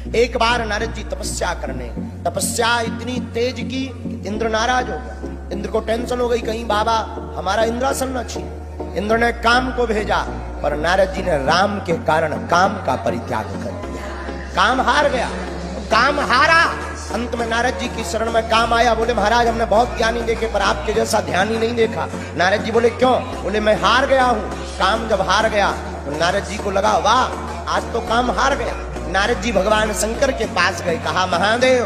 एक बार नारद जी तपस्या करने, तपस्या इतनी तेज की इंद्र नाराज हो गया। इंद्र को टेंशन हो गई, कहीं बाबा हमारा इंद्रासन न छीन। इंद्र ने काम को भेजा, पर नारद जी ने राम के कारण काम का परित्याग कर दिया। काम हार गया, काम हारा। अंत में नारद जी की शरण में काम आया। बोले महाराज हमने बहुत ज्ञानी देखे, पर आपके जैसा ध्यान ही नहीं देखा। नारद जी बोले क्यों? बोले मैं हार गया हूँ। काम जब हार गया तो नारद जी को लगा वाह आज तो काम हार गया। नारद जी भगवान शंकर के पास गए, कहा महादेव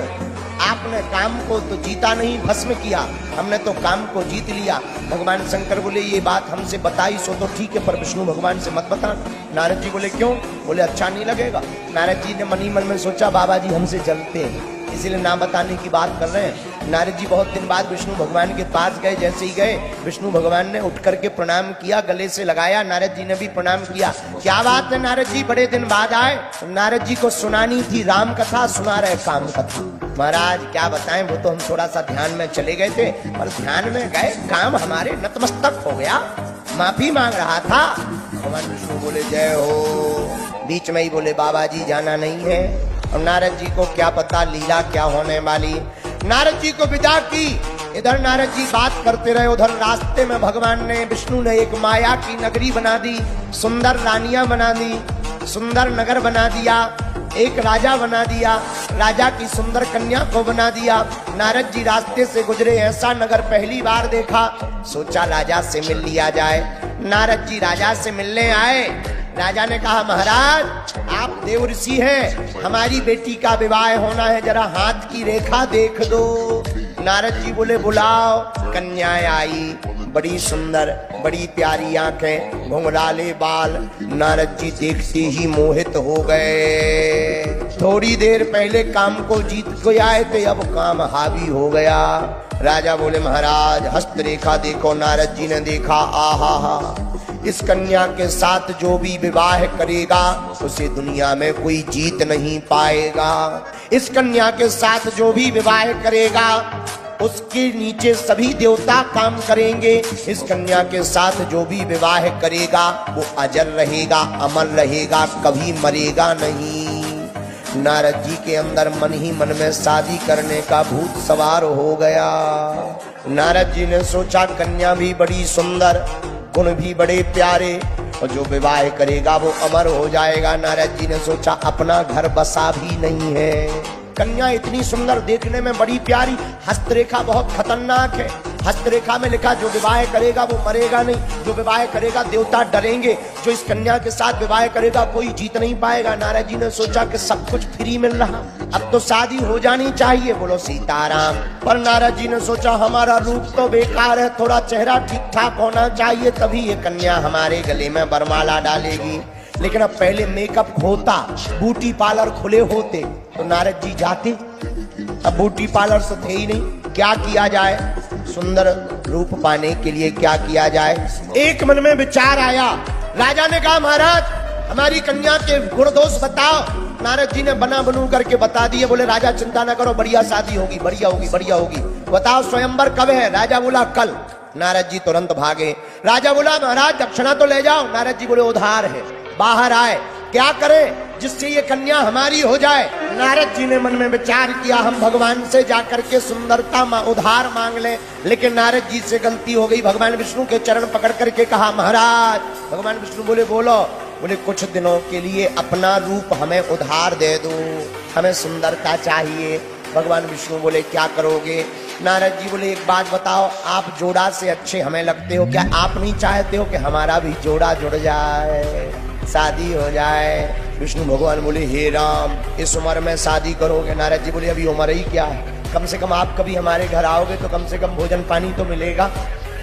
आपने काम को तो जीता नहीं, भस्म किया, हमने तो काम को जीत लिया। भगवान शंकर बोले ये बात हमसे बताई सो तो ठीक है, पर विष्णु भगवान से मत बता। नारद जी बोले क्यों? बोले अच्छा नहीं लगेगा। नारद जी ने मन ही मन में सोचा बाबा जी हमसे जलते हैं, इसीलिए ना बताने की बात कर रहे हैं। नारद जी बहुत दिन बाद विष्णु भगवान के पास गए। जैसे ही गए विष्णु भगवान ने उठ करके प्रणाम किया, गले से लगाया। नारद जी ने भी प्रणाम किया। क्या बात है नारद जी बड़े दिन बाद आए? नारद जी को सुनानी थी राम कथा, सुना रहे काम कथा। महाराज क्या बताएं, वो तो हम थोड़ा सा ध्यान में चले गए थे, और ध्यान में गए काम हमारे नतमस्तक हो गया, माफी मांग रहा था। भगवान विष्णु बोले जय हो। बीच में ही बोले बाबा जी जाना नहीं है। और नारद जी को क्या पता लीला क्या होने वाली। नारद जी को विदा की। इधर नारद जी बात करते रहे, उधर रास्ते में भगवान ने विष्णु ने एक माया की नगरी बना दी, सुंदर रानियां बना दी, सुंदर नगर बना दिया, एक राजा बना दिया, राजा की सुंदर कन्या को बना दिया। नारद जी रास्ते से गुजरे, ऐसा नगर पहली बार देखा। सोचा राजा से मिल लिया जाए। नारद जी राजा से मिलने आए। राजा ने कहा महाराज आप देव ऋषि हैं, हमारी बेटी का विवाह होना है, जरा हाथ की रेखा देख दो। नारद जी बोले बुलाओ। कन्या आई, बड़ी सुंदर, बड़ी प्यारी आंखें, घुंघराले बाल। नारद जी देखते ही मोहित हो गए। थोड़ी देर पहले काम को जीत के आए थे, अब काम हावी हो गया। राजा बोले महाराज हस्तरेखा देखो। नारद जी ने देखा, आहा इस कन्या के साथ जो भी विवाह करेगा उसे दुनिया में कोई जीत नहीं पाएगा। इस कन्या के साथ जो भी विवाह करेगा उसके नीचे सभी देवता काम करेंगे। इस कन्या के साथ जो भी विवाह करेगा वो अजर रहेगा, अमर रहेगा, कभी मरेगा नहीं। नारद जी के अंदर मन ही मन में शादी करने का भूत सवार हो गया। नारद जी ने सोचा कन्या भी बड़ी सुंदर, गुण भी बड़े प्यारे, और जो विवाह करेगा वो अमर हो जाएगा। नारद जी ने सोचा अपना घर बसा भी नहीं है। कन्या इतनी सुंदर, देखने में बड़ी प्यारी, हस्तरेखा बहुत खतरनाक है। हस्तरेखा में लिखा जो विवाह करेगा वो मरेगा नहीं, जो विवाह करेगा देवता डरेंगे, जो इस कन्या के साथ विवाह करेगा कोई जीत नहीं पाएगा। नारद जी ने सोचा कि सब कुछ फ्री मिल रहा, अब तो शादी हो जानी चाहिए, बोलो सीताराम। पर नारद जी ने सोचा हमारा रूप तो बेकार है, थोड़ा चेहरा ठीक ठाक होना चाहिए, तभी ये कन्या हमारे गले में वरमाला डालेगी। लेकिन अब पहले मेकअप होता, ब्यूटी पार्लर खुले होते तो नारद जी जाते। अब ब्यूटी पार्लर से थे ही नहीं, क्या किया जाए? सुंदर रूप पाने के लिए क्या किया जाए? एक मन में विचार आया। राजा ने कहा महाराज हमारी कन्या के गुण दोष बताओ। नारद जी ने बना बनू करके बता दिए। बोले राजा चिंता न करो, बढ़िया शादी होगी, बढ़िया होगी, बढ़िया होगी। बताओ स्वयंवर कब है? राजा बोला कल। नारद जी तुरंत भागे। राजा बोला महाराज दक्षिणा तो ले जाओ। नारद जी बोले उधार है। बाहर आए, क्या करें जिससे ये कन्या हमारी हो जाए? नारद जी ने मन में विचार किया हम भगवान से जाकर के सुंदरता उधार मांग लें। लेकिन नारद जी से गलती हो गई। भगवान विष्णु के चरण पकड़ करके कहा महाराज। भगवान विष्णु बोले बोलो। बोले कुछ दिनों के लिए अपना रूप हमें उधार दे दो, हमें सुंदरता चाहिए। भगवान विष्णु बोले क्या करोगे? नारद जी बोले एक बात बताओ, आप जोड़ा से अच्छे हमें लगते हो, क्या आप नहीं चाहते हो कि हमारा भी जोड़ा जुड़ जाए, शादी हो जाए? विष्णु भगवान बोले हे राम इस उम्र में शादी करोगे? नारद जी बोले अभी उम्र ही क्या है, कम से कम आप कभी हमारे घर आओगे तो कम से कम भोजन पानी तो मिलेगा,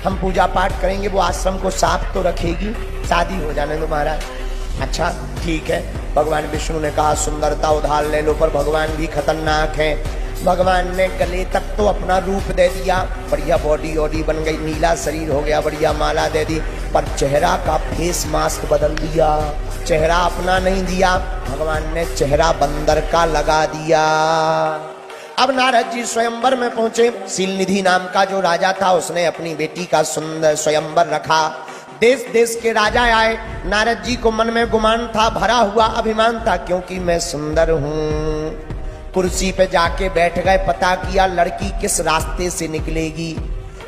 हम पूजा पाठ करेंगे, वो आश्रम को साफ तो रखेगी, शादी हो जाने दो महाराज। अच्छा ठीक है। भगवान विष्णु ने कहा सुंदरता उधार ले लो, पर भगवान भी खतरनाक है। भगवान ने गले तक तो अपना रूप दे दिया, बढ़िया बॉडी वॉडी बन गई, नीला शरीर हो गया, बढ़िया माला दे दी, पर चेहरा का फेस मास्क बदल दिया, चेहरा अपना नहीं दिया। भगवान ने चेहरा बंदर का लगा दिया। अब नारद जी स्वयंवर में पहुंचे। शीलनिधि नाम का जो राजा था उसने अपनी बेटी का सुंदर स्वयंवर रखा। देश देश के राजा आए। नारद जी को मन में गुमान था, भरा हुआ अभिमान था, क्योंकि मैं सुंदर हूं। कुर्सी पे जाके बैठ गए, पता किया लड़की किस रास्ते से निकलेगी।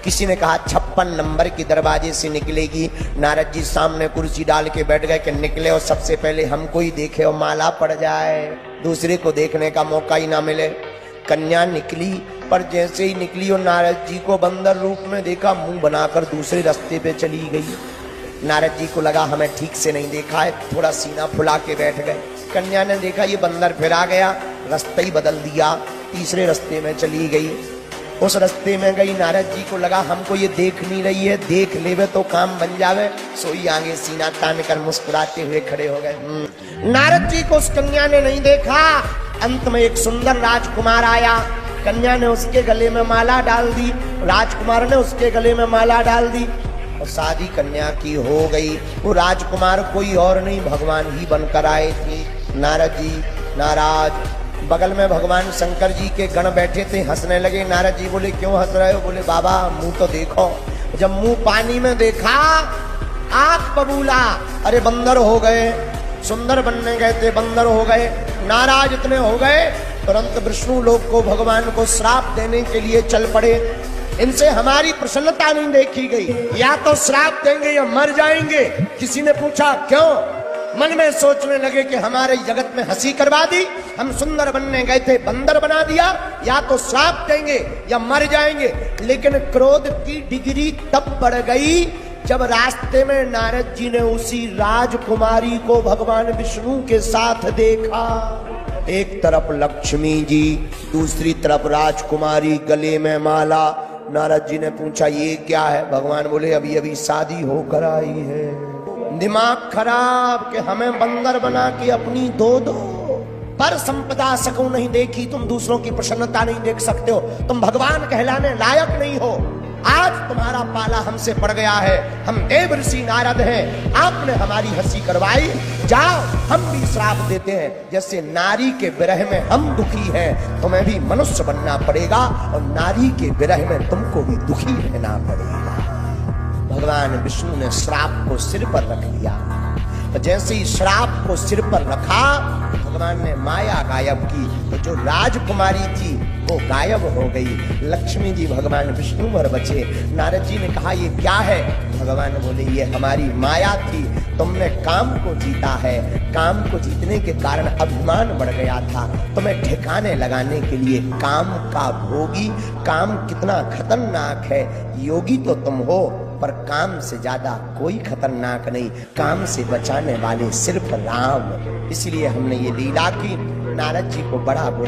किसी ने कहा 56 नंबर के दरवाजे से निकलेगी। नारद जी सामने कुर्सी डाल के बैठ गए कि निकले और सबसे पहले हमको ही देखे और माला पड़ जाए, दूसरे को देखने का मौका ही ना मिले। कन्या निकली, पर जैसे ही निकली और नारद जी को बंदर रूप में देखा, मुंह बनाकर दूसरे रास्ते पे चली गई। नारद जी को लगा हमें ठीक से नहीं देखा है, थोड़ा सीना फुला के बैठ गए। कन्या ने देखा ये बंदर फिर आ गया, रास्ता ही बदल दिया, तीसरे रास्ते में चली गई। उस रास्ते में गई, नारद जी को लगा हमको ये देख नहीं रही है, देख लेवे तो काम बन जावे, सोई आगे सीना तान कर मुस्कुराते हुए खड़े हो गए। नारद जी को उस कन्या ने नहीं देखा। अंत में एक सुंदर राजकुमार आया, कन्या ने उसके गले में माला डाल दी, राजकुमार ने उसके गले में माला डाल दी और शादी कन्या की हो गई। वो राजकुमार कोई और नहीं, भगवान ही बनकर आए थे। नारद जी नाराज, बगल में भगवान शंकर जी के गण बैठे थे, हंसने लगे। नारद जी बोले क्यों हंस रहे हो? बोले बाबा मुंह तो देखो। जब मुंह पानी में देखा, आंख बबूला, अरे बंदर हो गए। सुंदर बनने गए थे, बंदर हो गए। नाराज इतने हो गए, तुरंत विष्णु लोक को भगवान को श्राप देने के लिए चल पड़े। इनसे हमारी प्रसन्नता नहीं देखी गई, या तो श्राप देंगे या मर जाएंगे। किसी ने पूछा क्यों? मन में सोचने लगे कि हमारे जगत में हंसी करवा दी, हम सुंदर बनने गए थे, बंदर बना दिया, या तो श्राप देंगे या मर जाएंगे। लेकिन क्रोध की डिग्री तब बढ़ गई जब रास्ते में नारद जी ने उसी राजकुमारी को भगवान विष्णु के साथ देखा। एक तरफ लक्ष्मी जी, दूसरी तरफ राजकुमारी, गले में माला। नारद जी ने पूछा ये क्या है? भगवान बोले अभी अभी शादी होकर आई है। दिमाग खराब कि हमें बंदर बना के अपनी दो पर संपदा सकूं नहीं देखी। तुम दूसरों की प्रसन्नता नहीं देख सकते हो, तुम भगवान कहलाने लायक नहीं हो। आज तुम्हारा पाला हमसे पड़ गया है, हम देव ऋषि नारद हैं, आपने हमारी हंसी करवाई, जाओ हम भी श्राप देते हैं। जैसे नारी के विरह में हम दुखी हैं, तुम्हें भी मनुष्य बनना पड़ेगा और नारी के विरह में तुमको भी दुखी रहना पड़ेगा। भगवान विष्णु ने श्राप को सिर पर रख लिया। जैसे ही श्राप को सिर पर रखा, भगवान ने माया गायब की, तो जो राजकुमारी थी वो गायब हो गई। लक्ष्मी जी भगवान विष्णु पर बचे। नारद जी ने कहा ये क्या है? भगवान बोले ये हमारी माया थी, तुमने काम को जीता है, काम को जीतने के कारण अभिमान बढ़ गया था, तुम्हें ठिकाने लगाने के लिए काम का भोगी। काम कितना खतरनाक है, योगी तो तुम हो पर काम से ज्यादा कोई खतरनाक नहीं, काम से बचाने वाले सिर्फ राम। इसलिए हमने ये लीला की। नारद जी को बड़ा बुरा